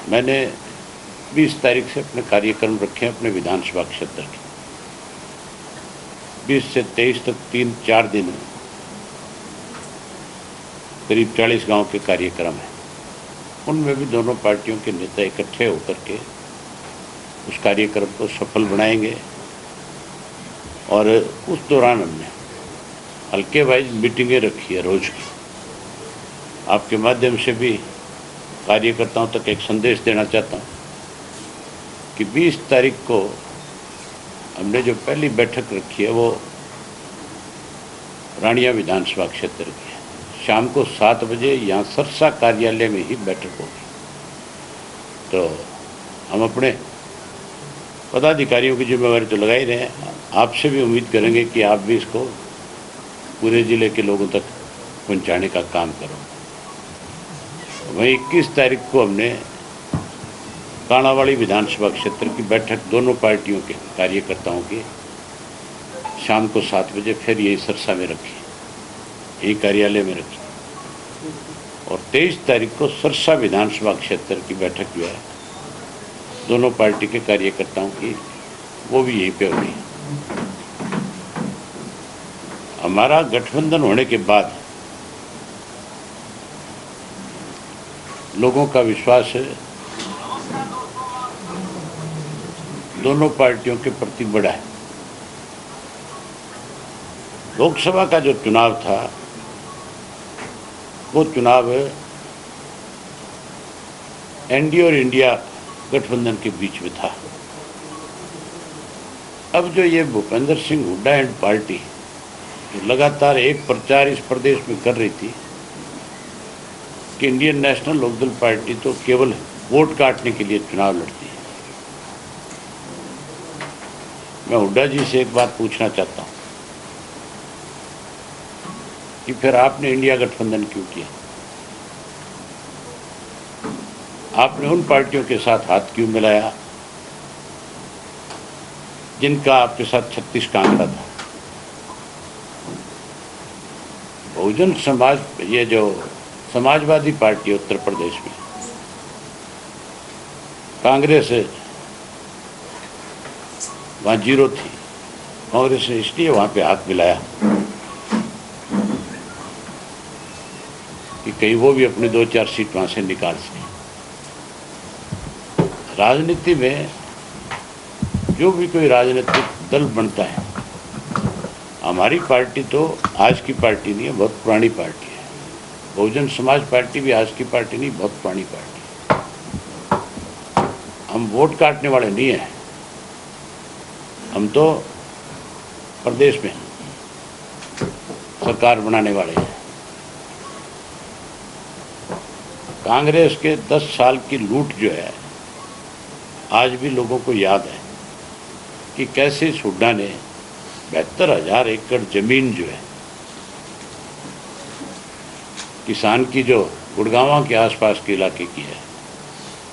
मैंने 20 तारीख से अपने कार्यक्रम रखे हैं अपने विधानसभा क्षेत्र के। 20 से 23 तक 3-4 दिन करीब 40 गांव के कार्यक्रम हैं। उनमें भी दोनों पार्टियों के नेता इकट्ठे होकर के उस कार्यक्रम को सफल बनाएंगे और उस दौरान हमने हल्के वाइज मीटिंगें रखी है रोज की। आपके माध्यम से भी कार्यकर्ताओं तक एक संदेश देना चाहता हूँ कि 20 तारीख को हमने जो पहली बैठक रखी है वो रानिया विधानसभा क्षेत्र की है। शाम को 7 बजे यहाँ सरसा कार्यालय में ही बैठक होगी। तो हम अपने पदाधिकारियों की जिम्मेवारी तो लगा ही रहे हैं, आपसे भी उम्मीद करेंगे कि आप भी इसको पूरे ज़िले के लोगों तक पहुँचाने का काम करो। वहीं 21 तारीख को हमने काणावाड़ी विधानसभा क्षेत्र की बैठक दोनों पार्टियों के कार्यकर्ताओं की शाम को 7 बजे फिर यही सरसा में रखी, यही कार्यालय में रखी। और 23 तारीख को सरसा विधानसभा क्षेत्र की बैठक जो है दोनों पार्टी के कार्यकर्ताओं की, वो भी यहीं पे होगी। हमारा गठबंधन होने के बाद लोगों का विश्वास दोनों पार्टियों के प्रति बढ़ा है। लोकसभा का जो चुनाव था वो चुनाव एनडीए और इंडिया गठबंधन के बीच में था। अब जो ये भूपेंद्र सिंह हुड्डा एंड पार्टी लगातार एक प्रचार इस प्रदेश में कर रही थी कि इंडियन नेशनल लोकदल पार्टी तो केवल वोट काटने के लिए चुनाव लड़ती है। मैं हुड्डा जी से एक बात पूछना चाहता हूं कि फिर आपने इंडिया गठबंधन क्यों किया? आपने उन पार्टियों के साथ हाथ क्यों मिलाया जिनका आपके साथ 36 का आंकड़ा था? बहुजन समाज, ये जो समाजवादी पार्टी उत्तर प्रदेश में, कांग्रेस वहाँ 0 थी। कांग्रेस ने इसलिए वहाँ पे हाथ मिलाया कि कहीं वो भी अपनी 2-4 सीट वहाँ से निकाल सके। राजनीति में जो भी कोई राजनीतिक दल बनता है, हमारी पार्टी तो आज की पार्टी नहीं है, बहुत पुरानी पार्टी है। बहुजन समाज पार्टी भी आज की पार्टी नहीं, बहुत पुरानी पार्टी। हम वोट काटने वाले नहीं हैं, हम तो प्रदेश में सरकार बनाने वाले हैं। कांग्रेस के 10 साल की लूट जो है आज भी लोगों को याद है कि कैसे इस हुड्डा ने 72,000 एकड़ जमीन जो है किसान की, जो गुड़गांव के आसपास के इलाके की है,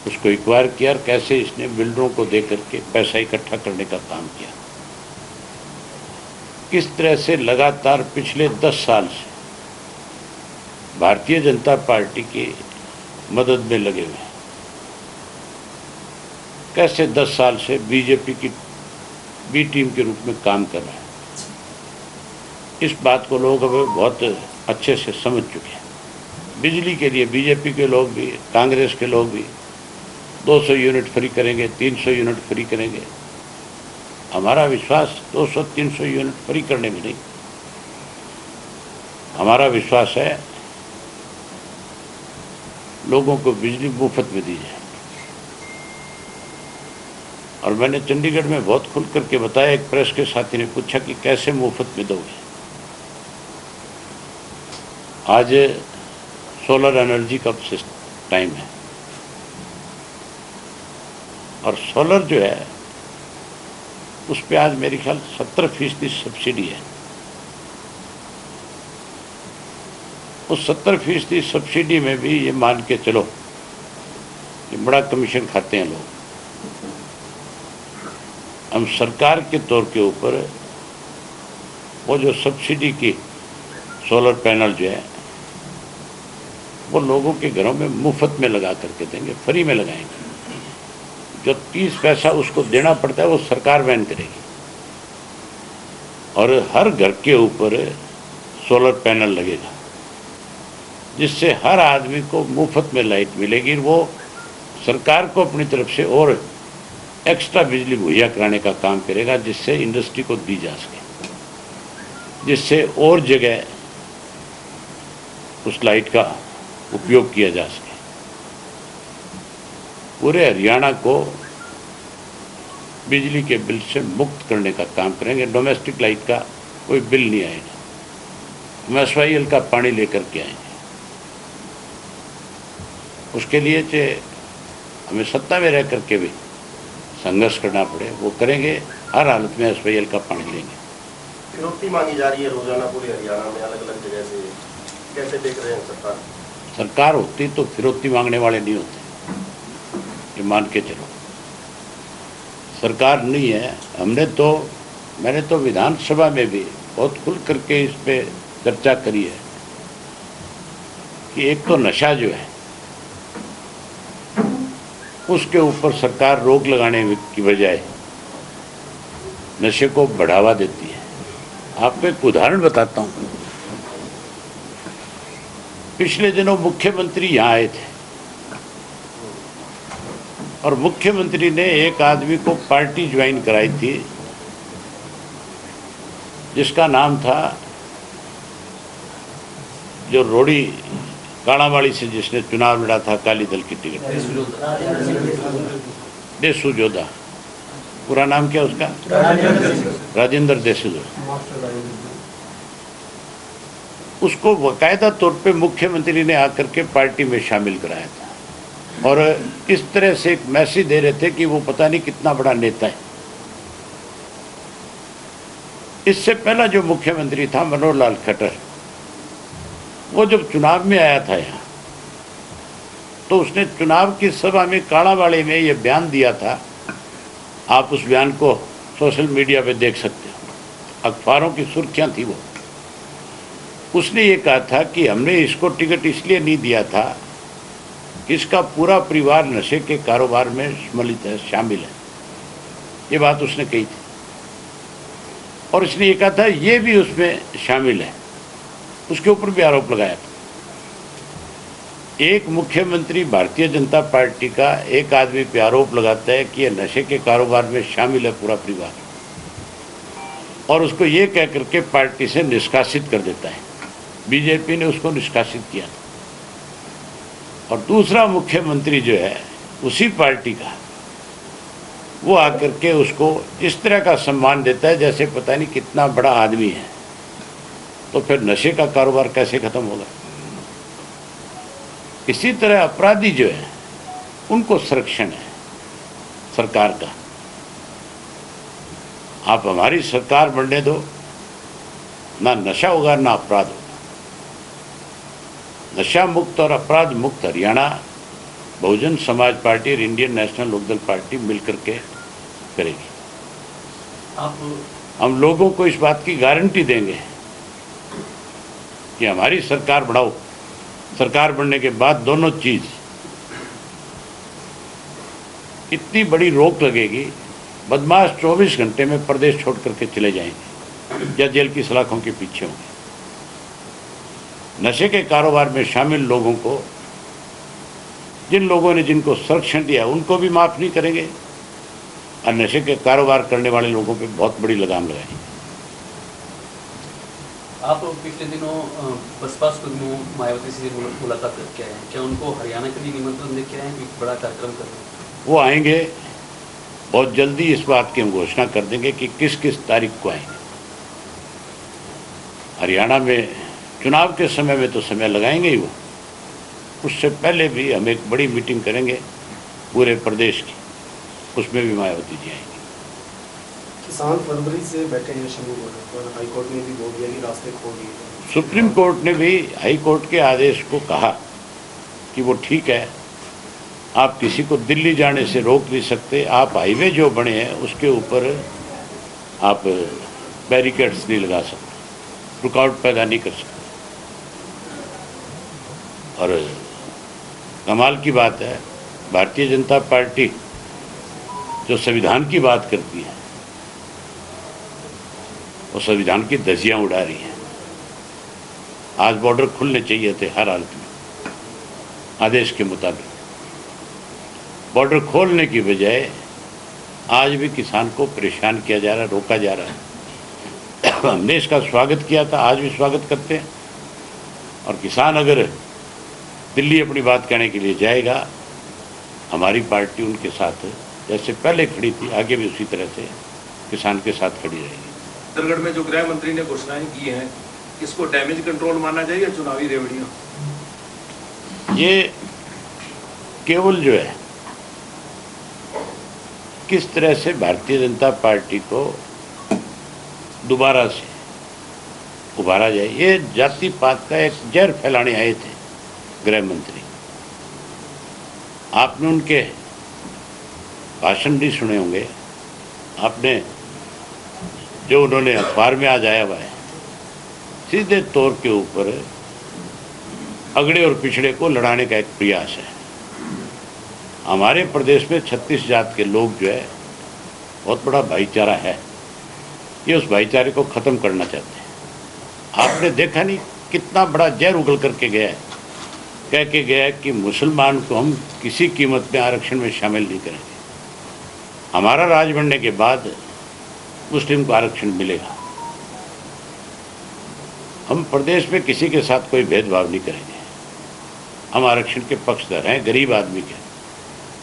उसको एक्वायर किया और कैसे इसने बिल्डरों को दे करके पैसा इकट्ठा करने का काम किया। किस तरह से लगातार पिछले 10 साल से भारतीय जनता पार्टी की मदद में लगे हुए हैं, कैसे 10 साल से बीजेपी की बी टीम के रूप में काम कर रहे हैं। इस बात को लोग अब बहुत अच्छे से समझ चुके हैं। बिजली के लिए बीजेपी के लोग भी, कांग्रेस के लोग भी 200 यूनिट फ्री करेंगे, 300 यूनिट फ्री करेंगे। हमारा विश्वास 200-300 यूनिट फ्री करने में नहीं, हमारा विश्वास है लोगों को बिजली मुफ्त में दी जाए। और मैंने चंडीगढ़ में बहुत खुल करके बताया, एक प्रेस के साथी ने पूछा कि कैसे मुफ्त में दोगे? आज सोलर एनर्जी का टाइम है और सोलर जो है उस पर आज मेरे ख्याल 70% सब्सिडी है। उस 70% सब्सिडी में भी ये मान के चलो कि बड़ा कमीशन खाते हैं लोग। हम सरकार के तौर के ऊपर वो जो सब्सिडी की सोलर पैनल जो है वो लोगों के घरों में मुफ्त में लगा करके देंगे, फ्री में लगाएंगे। जो 30 पैसा उसको देना पड़ता है वो सरकार वहन करेगी, और हर घर के ऊपर सोलर पैनल लगेगा, जिससे हर आदमी को मुफ्त में लाइट मिलेगी। वो सरकार को अपनी तरफ से और एक्स्ट्रा बिजली मुहैया कराने का काम करेगा, जिससे इंडस्ट्री को दी जा सके, जिससे और जगह उस लाइट का उपयोग किया जा सके। पूरे हरियाणा को बिजली के बिल से मुक्त करने का काम करेंगे। डोमेस्टिक लाइट का कोई बिल नहीं आएगा, हम SYL का पानी लेकर के आएंगे। उसके लिए चाहे हमें सत्ता में रह करके भी संघर्ष करना पड़े, वो करेंगे। हर हालत में SYL का पानी लेंगे। फिरौती मांगी जा रही है रोजाना पूरे हरियाणा में अलग अलग जगह से, कैसे देख रहे हैं सरकार? सरकार होती तो फिरौती मांगने वाले नहीं होते, ये मान के चलो। सरकार नहीं है। मैंने तो विधानसभा में भी बहुत खुल करके इस पे चर्चा करी है कि एक तो नशा जो है उसके ऊपर सरकार रोक लगाने की बजाय नशे को बढ़ावा देती है। आपको एक उदाहरण बताता हूँ। पिछले दिनों मुख्यमंत्री यहाँ आए थे और मुख्यमंत्री ने एक आदमी को पार्टी ज्वाइन कराई थी जिसका नाम था, जो रोड़ी काणावाड़ी से जिसने चुनाव लड़ा था अकाली दल की टिकट, देसू जोधा। पूरा नाम क्या उसका? राजेंद्र देसू जोधा। उसको बाकायदा तौर पे मुख्यमंत्री ने आकर के पार्टी में शामिल कराया था और इस तरह से एक मैसेज दे रहे थे कि वो पता नहीं कितना बड़ा नेता है। इससे पहला जो मुख्यमंत्री था मनोहर लाल खट्टर, वो जब चुनाव में आया था यहाँ, तो उसने चुनाव की सभा में काणावाड़ी में ये बयान दिया था। आप उस बयान को सोशल मीडिया पे देख सकते हो, अखबारों की सुर्खियां थी वो। उसने ये कहा था कि हमने इसको टिकट इसलिए नहीं दिया था कि इसका पूरा परिवार नशे के कारोबार में सम्मिलित है, शामिल है। ये बात उसने कही थी और इसने ये कहा था ये भी उसमें शामिल है। उसके ऊपर भी आरोप लगाया था। एक मुख्यमंत्री भारतीय जनता पार्टी का एक आदमी पे आरोप लगाता है कि ये नशे के कारोबार में शामिल है पूरा परिवार, और उसको ये कह करके पार्टी से निष्कासित कर देता है। बीजेपी ने उसको निष्कासित किया था। और दूसरा मुख्यमंत्री जो है उसी पार्टी का, वो आकर के उसको इस तरह का सम्मान देता है जैसे पता नहीं कितना बड़ा आदमी है। तो फिर नशे का कारोबार कैसे खत्म होगा? इसी तरह अपराधी जो है उनको संरक्षण है सरकार का। आप हमारी सरकार बनने दो, ना नशा होगा ना अपराध होगा। नशा मुक्त और अपराध मुक्त हरियाणा बहुजन समाज पार्टी और इंडियन नेशनल लोकदल पार्टी मिलकर के करेगी। हम लोगों को इस बात की गारंटी देंगे कि हमारी सरकार बढ़ाओ। सरकार बनने के बाद दोनों चीज, इतनी बड़ी रोक लगेगी, बदमाश 24 घंटे में प्रदेश छोड़ करके चले जाएंगे या जेल की सलाखों के पीछे होंगे। नशे के कारोबार में शामिल लोगों को, जिन लोगों ने जिनको संरक्षण दिया उनको भी माफ नहीं करेंगे और नशे के कारोबार करने वाले लोगों पे बहुत बड़ी लगाम लगाएंगे। आप पिछले दिनों बसपा सुप्रीमो मायावती से मुलाकात करके आए हैं, क्या उनको हरियाणा के लिए निमंत्रण देके आए हैं कि बड़ा कार्यक्रम कर रहे हैं? वो आएंगे बहुत जल्दी। इस बात की हम घोषणा कर देंगे कि किस किस तारीख को आएंगे। हरियाणा में चुनाव के समय में तो समय लगाएंगे ही वो, उससे पहले भी हम एक बड़ी मीटिंग करेंगे पूरे प्रदेश की, उसमें भी मायावती जी आएंगे। किसान फरवरी से बैठे हैं शंभू बॉर्डर पर, हाईकोर्ट ने भी बोल दिया कि रास्ते खोल दिए। सुप्रीम कोर्ट ने भी हाई कोर्ट के आदेश को कहा कि वो ठीक है, आप किसी को दिल्ली जाने से रोक नहीं सकते। आप हाईवे जो बने हैं उसके ऊपर आप बैरिकेड्स नहीं लगा सकते, रुकावट पैदा नहीं कर सकते। और कमाल की बात है, भारतीय जनता पार्टी जो संविधान की बात करती है वो संविधान की धज्जियां उड़ा रही है। आज बॉर्डर खुलने चाहिए थे हर हालत में आदेश के मुताबिक। बॉर्डर खोलने की बजाय आज भी किसान को परेशान किया जा रहा है, रोका जा रहा है। हमने इसका स्वागत किया था, आज भी स्वागत करते हैं। और किसान अगर दिल्ली अपनी बात कहने के लिए जाएगा, हमारी पार्टी उनके साथ जैसे पहले खड़ी थी, आगे भी उसी तरह से किसान के साथ खड़ी रहेगी। छत्तीसगढ़ में जो गृह मंत्री ने घोषणाएं की हैं, इसको डैमेज कंट्रोल माना जाए या चुनावी रेवड़ियां? ये केवल जो है किस तरह से भारतीय जनता पार्टी को दोबारा से उभारा जाए, ये जाति पात का एक जहर फैलाने आए थे गृह मंत्री। आपने उनके भाषण भी सुने होंगे, आपने जो उन्होंने अखबार में आज आया हुआ है, सीधे तौर के ऊपर अगड़े और पिछड़े को लड़ाने का एक प्रयास है। हमारे प्रदेश में 36 जात के लोग जो है बहुत बड़ा भाईचारा है, ये उस भाईचारे को ख़त्म करना चाहते हैं। आपने देखा नहीं कितना बड़ा जहर उगल करके गया है, कह के गया है कि मुसलमान को हम किसी कीमत में आरक्षण में शामिल नहीं करेंगे। हमारा राज बनने के बाद मुस्लिम को आरक्षण मिलेगा। हम प्रदेश में किसी के साथ कोई भेदभाव नहीं करेंगे। हम आरक्षण के पक्षधर हैं, गरीब आदमी के,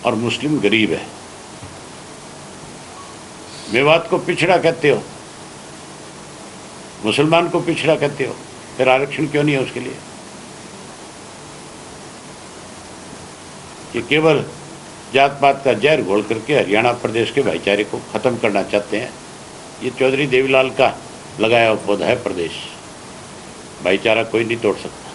और मुस्लिम गरीब है। मेवात को पिछड़ा कहते हो, मुसलमान को पिछड़ा कहते हो, फिर आरक्षण क्यों नहीं है उसके लिए? ये केवल जात पात का जहर घोल करके हरियाणा प्रदेश के भाईचारे को ख़त्म करना चाहते हैं। ये चौधरी देवीलाल का लगाया हुआ पौधा है प्रदेश। भाईचारा कोई नहीं तोड़ सकता।